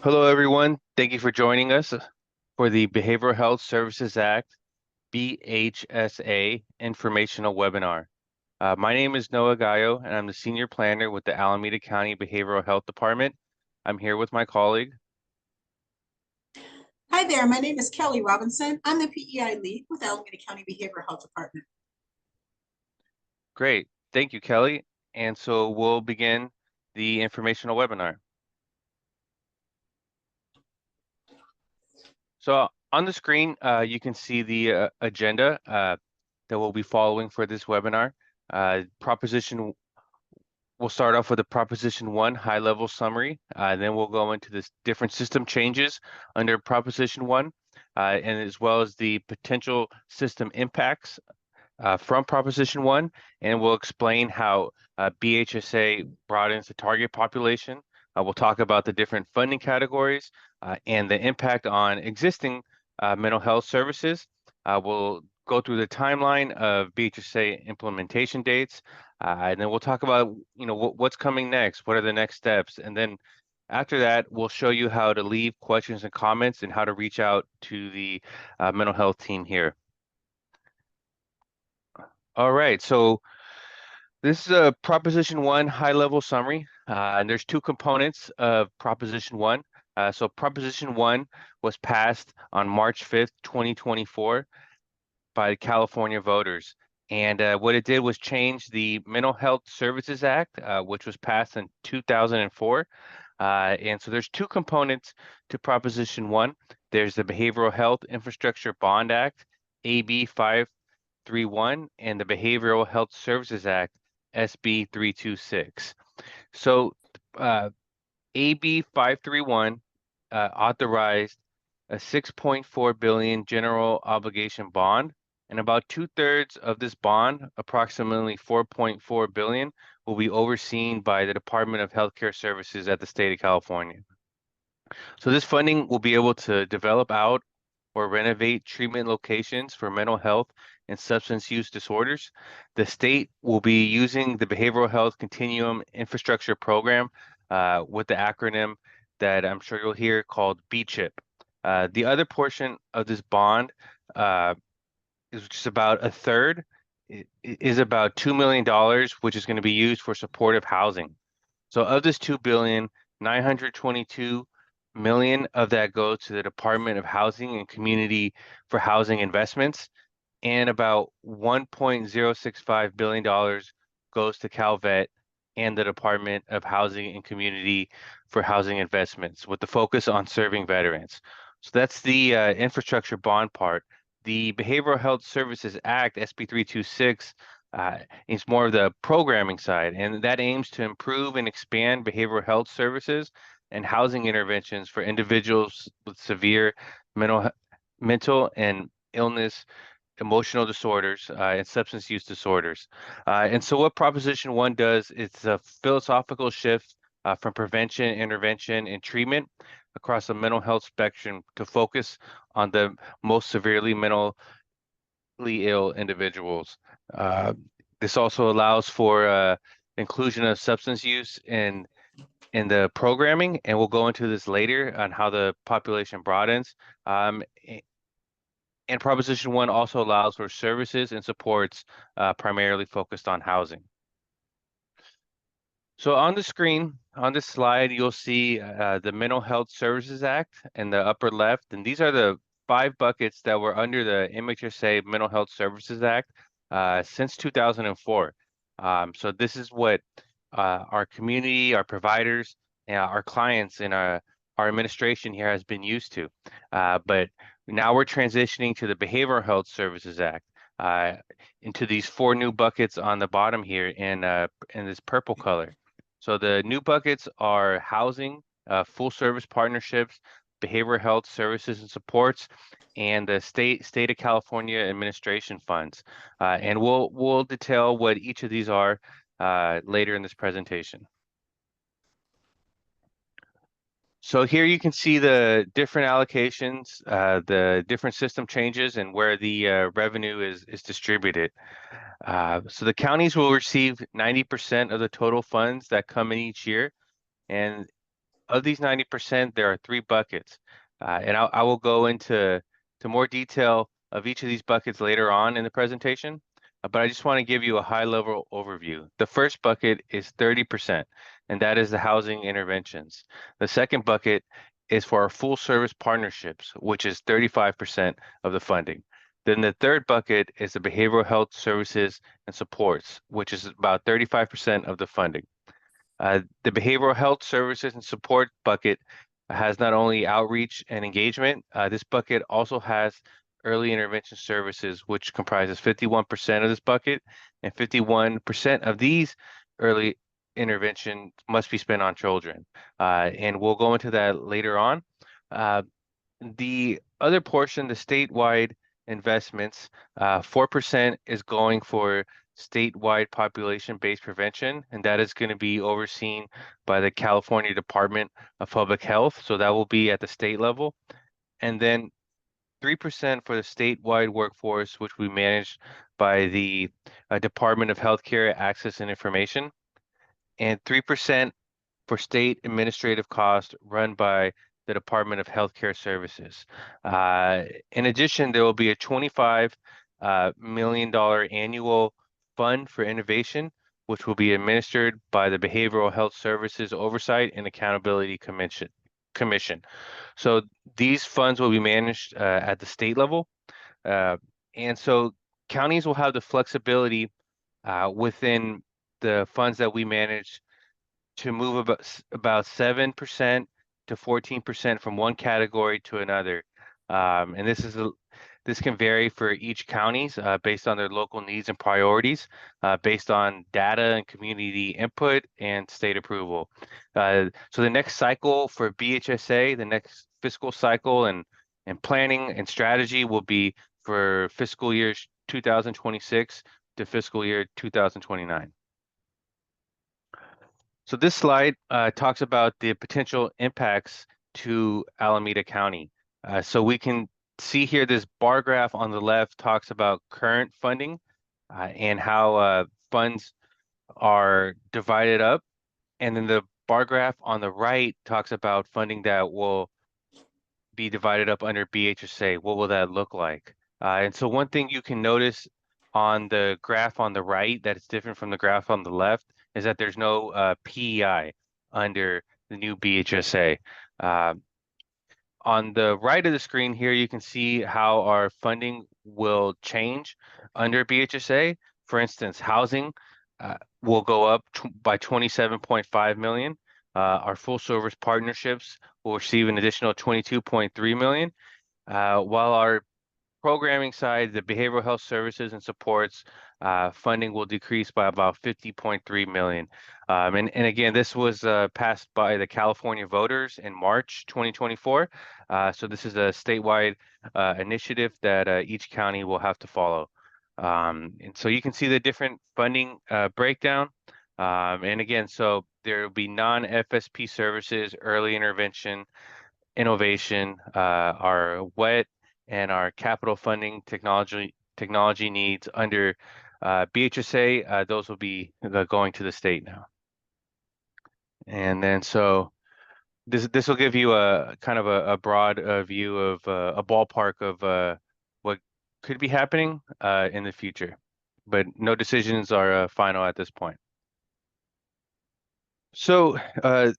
Hello, everyone. Thank you for joining us for the Behavioral Health Services Act, BHSA, informational webinar. My name is Noah Gallo, and I'm the Senior Planner with the Alameda County Behavioral Health Department. I'm here with my colleague. Hi there, my name is Kelly Robinson. I'm the PEI lead with the Alameda County Behavioral Health Department. Great. Thank you, Kelly. And so we'll begin the informational webinar. So on the screen, you can see the agenda that we'll be following for this webinar. We'll start off with a Proposition 1 high-level summary, then we'll go into the different system changes under Proposition 1, and as well as the potential system impacts from Proposition 1, and we'll explain how BHSA broadens the target population. We'll talk about the different funding categories and the impact on existing mental health services. We'll go through the timeline of BHSA implementation dates, and then we'll talk about what's coming next, what are the next steps, and then after that, we'll show you how to leave questions and comments and how to reach out to the mental health team here. All right, so this is a Proposition 1 high-level summary, and there's two components of Proposition 1. So Proposition 1 was passed on March 5th, 2024 by California voters. And what it did was change the Mental Health Services Act, which was passed in 2004. And so there's two components to Proposition 1. There's the Behavioral Health Infrastructure Bond Act, AB 531, and the Behavioral Health Services Act, SB 326. So AB 531 authorized a 6.4 billion general obligation bond, and about 2/3 of this bond, approximately 4.4 billion, will be overseen by the Department of Healthcare Services at the state of California. So this funding will be able to develop out or renovate treatment locations for mental health and substance use disorders. The state will be using the Behavioral Health Continuum Infrastructure Program with the acronym that I'm sure you'll hear called BCHIP. The other portion of this bond is just about a third, is about $2 million, which is going to be used for supportive housing. So of this 2 billion, 922 million of that goes to the Department of Housing and Community for Housing Investments, and about $1.065 billion goes to CalVet and the Department of Housing and Community for Housing Investments, with the focus on serving veterans. So that's the infrastructure bond part. The Behavioral Health Services Act, SB 326, is more of the programming side, and that aims to improve and expand behavioral health services and housing interventions for individuals with severe mental and illness, emotional disorders, and substance use disorders. And so what Proposition 1 does, it's a philosophical shift from prevention, intervention, and treatment across the mental health spectrum to focus on the most severely mentally ill individuals. This also allows for inclusion of substance use in the programming, and we'll go into this later on how the population broadens. And Proposition 1 also allows for services and supports primarily focused on housing. So on the screen, on this slide, you'll see the Mental Health Services Act in the upper left, and these are the 5 buckets that were under the MHSA Mental Health Services Act since 2004. So this is what our community, our providers, our clients, and our administration here has been used to. But now we're transitioning to the Behavioral Health Services Act into these 4 new buckets on the bottom here in this purple color. So the new buckets are housing, full service partnerships, behavioral health services and supports, and the state of California administration funds. And we'll detail what each of these are later in this presentation. So here you can see the different allocations, the different system changes, and where the revenue is distributed. So the counties will receive 90% of the total funds that come in each year, and of these 90%, there are three buckets. And I will go into more detail of each of these buckets later on in the presentation, but I just want to give you a high-level overview. The first bucket is 30%, and that is the housing interventions. The second bucket is for our full-service partnerships, which is 35% of the funding. Then the third bucket is the behavioral health services and supports, which is about 35% of the funding. The behavioral health services and support bucket has not only outreach and engagement, this bucket also has early intervention services, which comprises 51% of this bucket, and 51% of these early intervention must be spent on children. And we'll go into that later on. Uh, the other portion, the statewide investments, 4% is going for statewide population-based prevention, and that is going to be overseen by the California Department of Public Health. So that will be at the state level. And then 3% for the statewide workforce, which we managed by the Department of Healthcare Access and Information, and 3% for state administrative costs run by the Department of Healthcare Services. In addition, there will be a $25 million annual fund for innovation, which will be administered by the Behavioral Health Services Oversight and Accountability Commission. So these funds will be managed at the state level. And so counties will have the flexibility within the funds that we manage to move about 7% to 14% from one category to another. And this can vary for each counties based on their local needs and priorities, based on data and community input and state approval. So the next cycle for BHSA, the next fiscal cycle and planning and strategy will be for fiscal years 2026 to fiscal year 2029. So this slide talks about the potential impacts to Alameda County. So we can see here this bar graph on the left talks about current funding and how funds are divided up. And then the bar graph on the right talks about funding that will be divided up under BHSA. What will that look like? And so one thing you can notice on the graph on the right that is different from the graph on the left is that there's no PEI under the new BHSA. On the right of the screen here, you can see how our funding will change under BHSA. For instance, housing will go up by 27.5 million. Our full service partnerships will receive an additional 22.3 million, while our programming side, the behavioral health services and supports funding will decrease by about 50.3 million. And again, this was passed by the California voters in March 2024. So this is a statewide initiative that each county will have to follow. And so you can see the different funding breakdown. And again, so there will be non-FSP services, early intervention, innovation, our WET and our capital funding technology needs under BHSA. Those will be going to the state now. And then so this will give you a kind of a broad view of a ballpark of what could be happening in the future, but no decisions are final at this point. So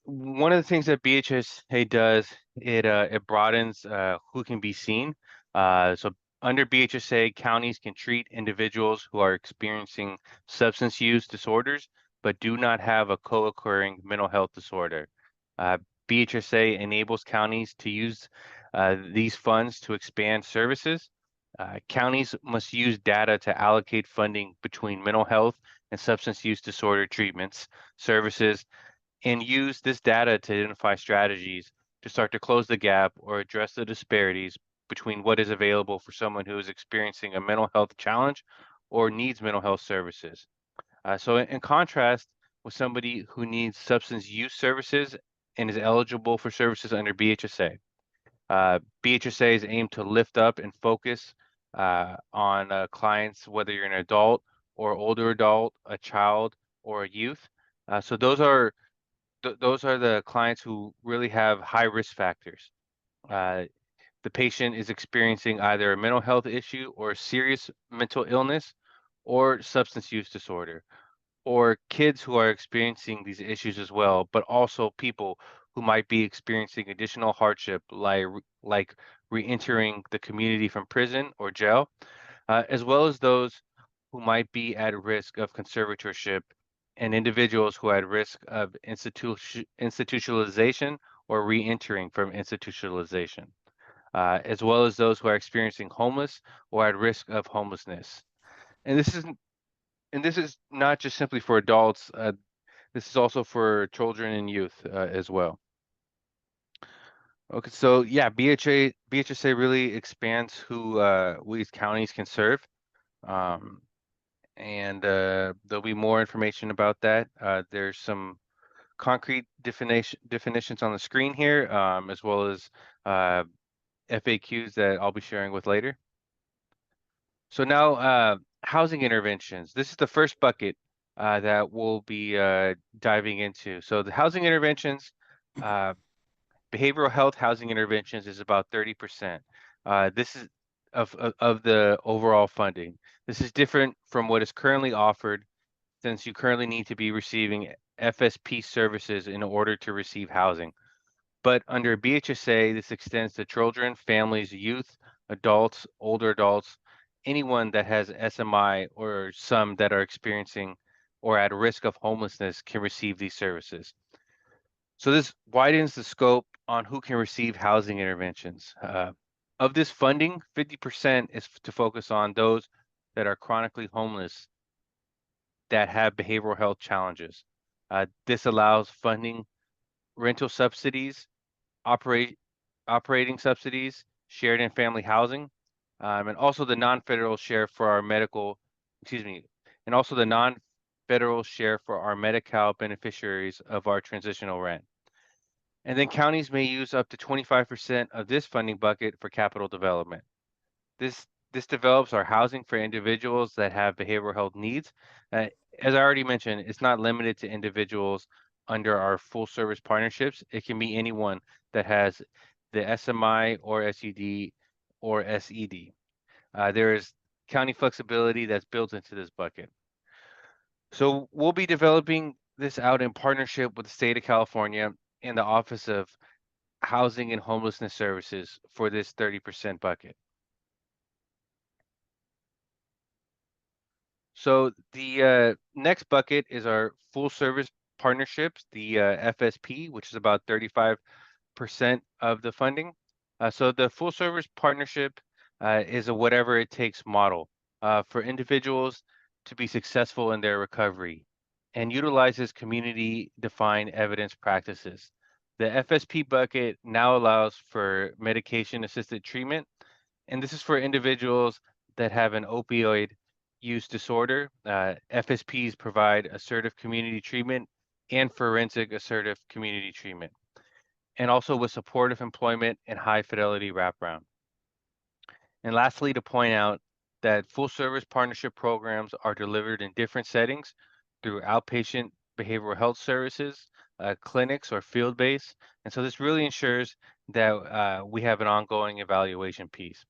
one of the things that BHSA does, it broadens who can be seen. So under BHSA, counties can treat individuals who are experiencing substance use disorders, but do not have a co-occurring mental health disorder. BHSA enables counties to use these funds to expand services. Counties must use data to allocate funding between mental health and substance use disorder treatments, services, and use this data to identify strategies to start to close the gap or address the disparities between what is available for someone who is experiencing a mental health challenge or needs mental health services. So in contrast with somebody who needs substance use services and is eligible for services under BHSA. BHSA is aimed to lift up and focus on clients, whether you're an adult or older adult, a child, or a youth. So those are those are the clients who really have high risk factors. The patient is experiencing either a mental health issue or serious mental illness or substance use disorder, or kids who are experiencing these issues as well, but also people who might be experiencing additional hardship, like re-entering the community from prison or jail, as well as those who might be at risk of conservatorship and individuals who are at risk of institutionalization or re-entering from institutionalization, as well as those who are experiencing homeless or at risk of homelessness. And this is not just simply for adults. This is also for children and youth as well. Okay, so yeah, BHSA really expands who we as counties can serve, um, and there'll be more information about that. There's some concrete definitions on the screen here, as well as uh, FAQs that I'll be sharing with later. So now, housing interventions. This is the first bucket that we'll be diving into. So the housing interventions, uh, behavioral health housing interventions is about 30%. This is of the overall funding. This is different from what is currently offered, since you currently need to be receiving FSP services in order to receive housing. But under BHSA, this extends to children, families, youth, adults, older adults, anyone that has SMI or some that are experiencing or at risk of homelessness can receive these services. So this widens the scope on who can receive housing interventions. Of this funding, 50% is to focus on those that are chronically homeless that have behavioral health challenges. This allows funding rental subsidies, operate operating subsidies, shared and family housing, and also the non-federal share for our medical, excuse me, and also the non-federal share for our Medi-Cal beneficiaries of our transitional rent. And then counties may use up to 25% of this funding bucket for capital development. This this develops our housing for individuals that have behavioral health needs. Uh, as I already mentioned, it's not limited to individuals under our full service partnerships. It can be anyone that has the SMI or SUD or SED. There is county flexibility that's built into this bucket. So we'll be developing this out in partnership with the state of California and the Office of Housing and Homelessness Services for this 30% bucket. So the next bucket is our full service partnerships, the FSP, which is about 35% of the funding. So the full service partnership is a whatever it takes model for individuals to be successful in their recovery and utilizes community defined evidence practices. The FSP bucket now allows for medication assisted treatment, and this is for individuals that have an opioid use disorder. FSPs provide assertive community treatment and forensic assertive community treatment, and also with supportive employment and high fidelity wraparound. And lastly, to point out that full service partnership programs are delivered in different settings through outpatient behavioral health services, clinics, or field based. And so this really ensures that we have an ongoing evaluation piece.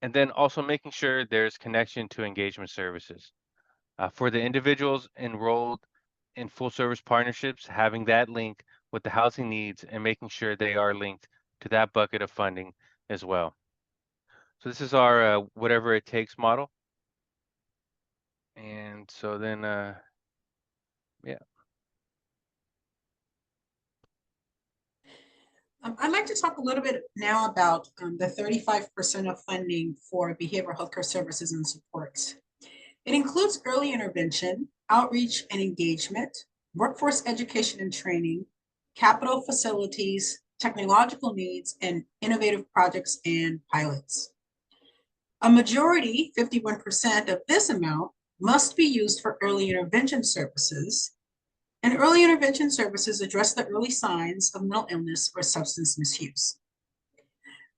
And then also making sure there's connection to engagement services. For the individuals enrolled in full service partnerships, having that link with the housing needs and making sure they are linked to that bucket of funding as well. So this is our whatever it takes model. And so then, yeah. I'd like to talk a little bit now about the 35% of funding for behavioral healthcare services and supports. It includes early intervention, outreach and engagement, workforce education and training, capital facilities, technological needs, and innovative projects and pilots. A majority, 51% of this amount, must be used for early intervention services, and early intervention services address the early signs of mental illness or substance misuse.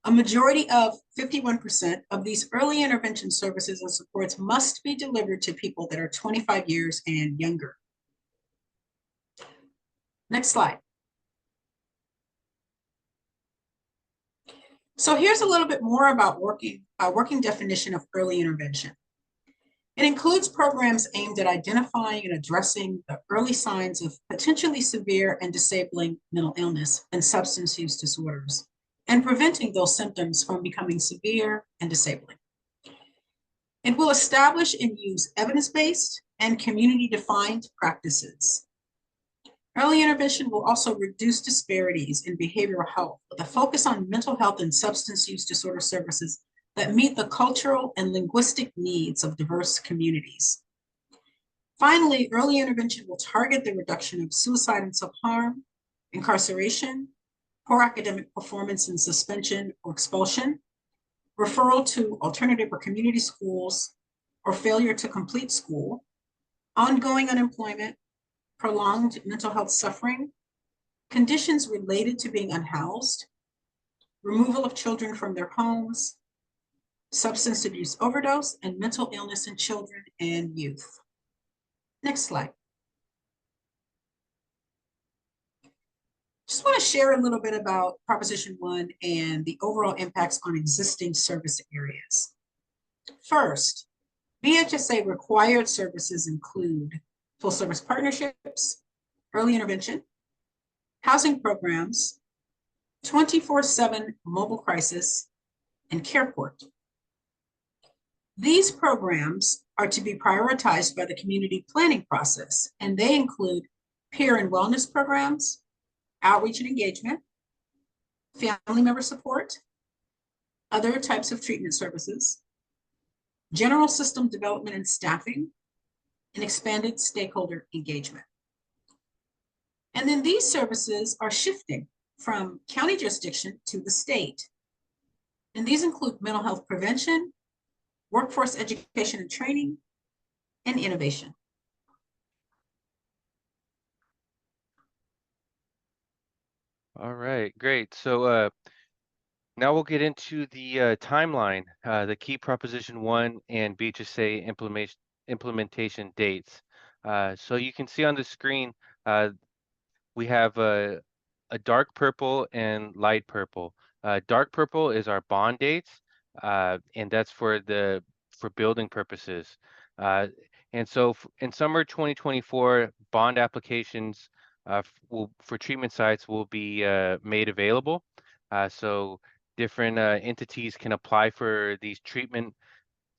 A majority of 51% of these early intervention services and supports must be delivered to people that are 25 years and younger. Next slide. So here's a little bit more about working definition of early intervention. It includes programs aimed at identifying and addressing the early signs of potentially severe and disabling mental illness and substance use disorders, and preventing those symptoms from becoming severe and disabling. It will establish and use evidence-based and community-defined practices. Early intervention will also reduce disparities in behavioral health with a focus on mental health and substance use disorder services that meet the cultural and linguistic needs of diverse communities. Finally, early intervention will target the reduction of suicide and self-harm, incarceration, poor academic performance and suspension or expulsion, referral to alternative or community schools, or failure to complete school, ongoing unemployment, prolonged mental health suffering, conditions related to being unhoused, removal of children from their homes, substance abuse overdose, and mental illness in children and youth. Next slide. Just want to share a little bit about Proposition 1 and the overall impacts on existing service areas. First, BHSA required services include full service partnerships, early intervention, housing programs, 24/7 mobile crisis, and CarePort. These programs are to be prioritized by the community planning process, and they include peer and wellness programs, outreach and engagement, family member support, other types of treatment services, general system development and staffing, and expanded stakeholder engagement. And then these services are shifting from county jurisdiction to the state. And these include mental health prevention, workforce education and training, and innovation. All right, great. So now we'll get into the timeline, the key Proposition 1 and BHSA implementation dates. So you can see on the screen, we have a dark purple and light purple. Dark purple is our bond dates, and that's for building purposes. Uh, and so in summer 2024, bond applications for treatment sites will be made available. So different entities can apply for these treatment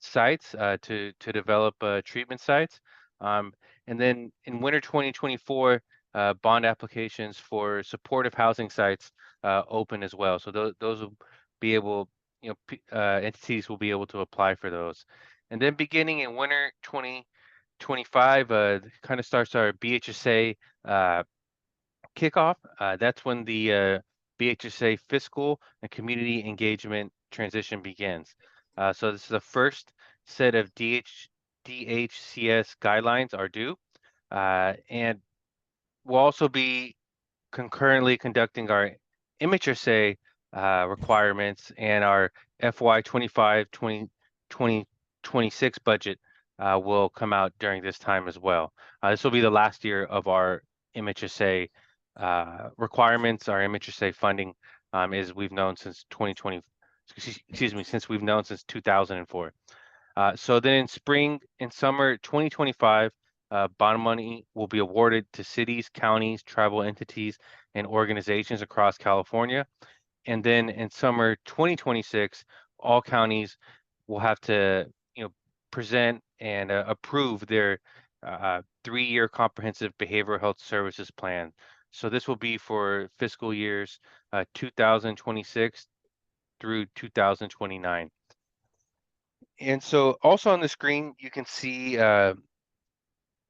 sites to develop treatment sites. Um, and then in winter 2024, bond applications for supportive housing sites open as well. So those will be able, entities will be able to apply for those. And then beginning in winter 2025, kind of starts our BHSA kickoff. That's when the BHSA fiscal and community engagement transition begins. So this is the first set of DHCS guidelines are due, and we'll also be concurrently conducting our MHSA requirements and our FY 25 2026 budget will come out during this time as well. This will be the last year of our MHSA requirements. Our MHSA funding is we've known since 2020, excuse me, since we've known since 2004. So then in spring and summer 2025, bond money will be awarded to cities, counties, tribal entities, and organizations across California. And then in summer 2026, all counties will have to, present and approve their 3-year comprehensive behavioral health services plan. So this will be for fiscal years 2026 through 2029. And so also on the screen, you can see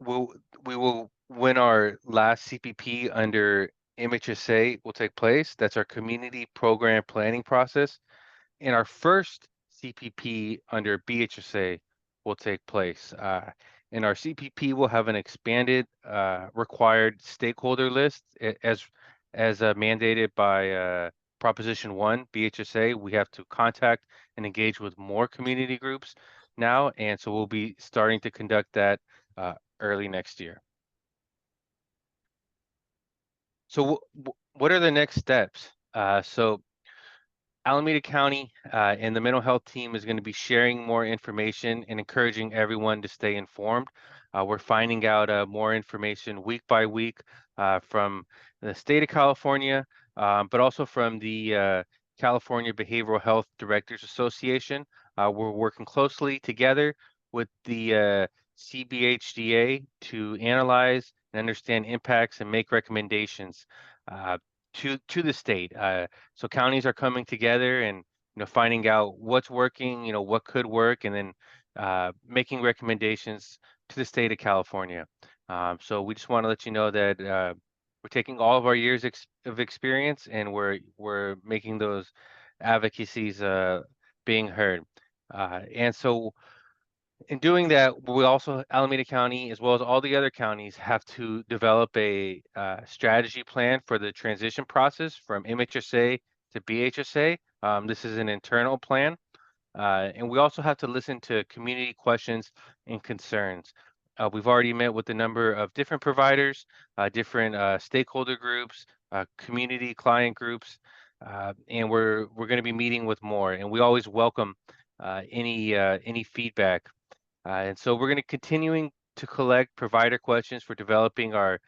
we'll, we will when our last CPP under MHSA will take place. That's our community program planning process. And our first CPP under BHSA will take place. And our CPP will have an expanded required stakeholder list as mandated by Proposition 1 BHSA. We have to contact and engage with more community groups now, and so we'll be starting to conduct that early next year. So what are the next steps? So Alameda County and the mental health team is going to be sharing more information and encouraging everyone to stay informed. We're finding out more information week by week from the state of California, but also from the California Behavioral Health Directors Association. We're working closely together with the CBHDA to analyze and understand impacts and make recommendations uh, to the state. So counties are coming together and finding out what's working, what could work, and then making recommendations to the state of California. So we just want to let you know that we're taking all of our years of experience and we're making those advocacies being heard. And so in doing that, we also, Alameda County, as well as all the other counties, have to develop a strategy plan for the transition process from MHSA to BHSA. This is an internal plan. And we also have to listen to community questions and concerns. We've already met with a number of different providers, different stakeholder groups, community client groups, and we're going to be meeting with more. And we always welcome any feedback and so we're going to continuing to collect provider questions for developing our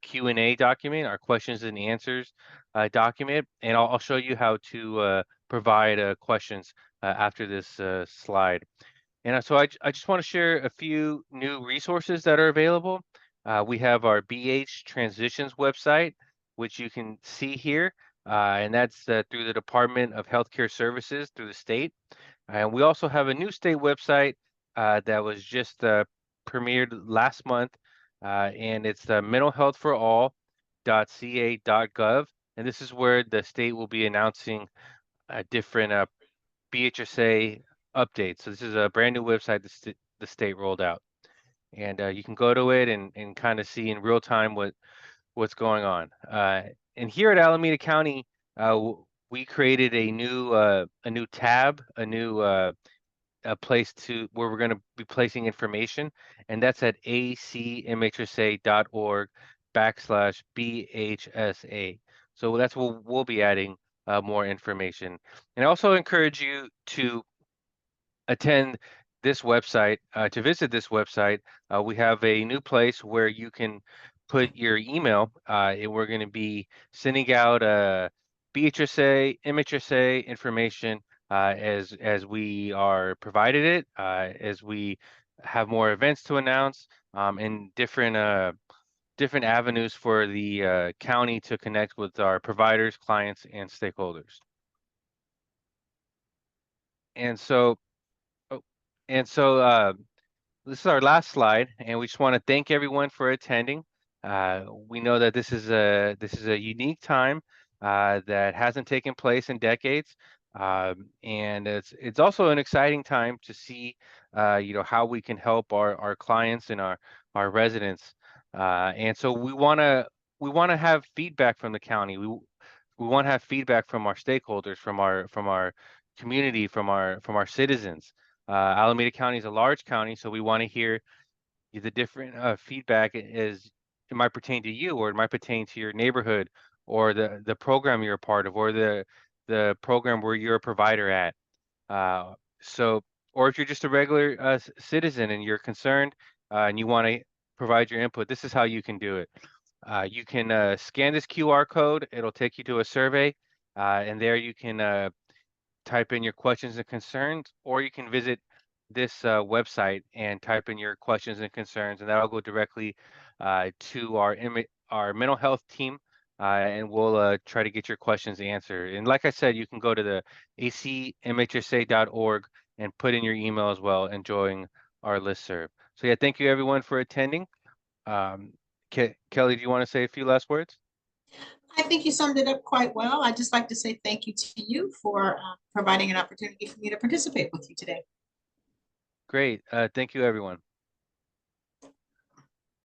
Q&A document, our questions and answers document, and I'll show you how to provide questions after this slide. And so I just want to share a few new resources that are available. We have our BH Transitions website, which you can see here, and that's through the Department of Healthcare Services through the state. And we also have a new state website that was just premiered last month, and it's mentalhealthforall.ca.gov. And this is where the state will be announcing different BHSA updates. So this is a brand new website the state rolled out. And you can go to it and kind of see in real time what's going on. And here at Alameda County, we created a new tab, a place where we're going to be placing information, and that's at acmhsa.org/BHSA. So that's where we'll be adding more information. And I also encourage you to attend this website, to visit this website. We have a new place where you can put your email, and we're going to be sending out BHSA, MHSA information as we are provided it, as we have more events to announce, and different avenues for the county to connect with our providers, clients, and stakeholders. And so, oh, and so this is our last slide, and we just want to thank everyone for attending. We know that this is a unique time that hasn't taken place in decades, and it's also an exciting time to see how we can help our clients and our residents. And so we want to have feedback from the county. We want to have feedback from our stakeholders, from our community, from our citizens. Alameda County is a large county, so we want to hear the different feedback as it might pertain to you, or it might pertain to your neighborhood, or the program you're a part of, or the program where you're a provider at. So, or if you're just a regular citizen and you're concerned and you want to provide your input, this is how you can do it. You can scan this QR code. It'll take you to a survey, and there you can type in your questions and concerns, or you can visit this website and type in your questions and concerns, and that'll go directly to our mental health team, and we'll try to get your questions answered. And like I said, you can go to the acmhsa.org and put in your email as well and join our listserv. So yeah, thank you everyone for attending. Kelly, do you want to say a few last words? I think you summed it up quite well. I'd just like to say thank you to you for providing an opportunity for me to participate with you today. Great. Thank you, everyone.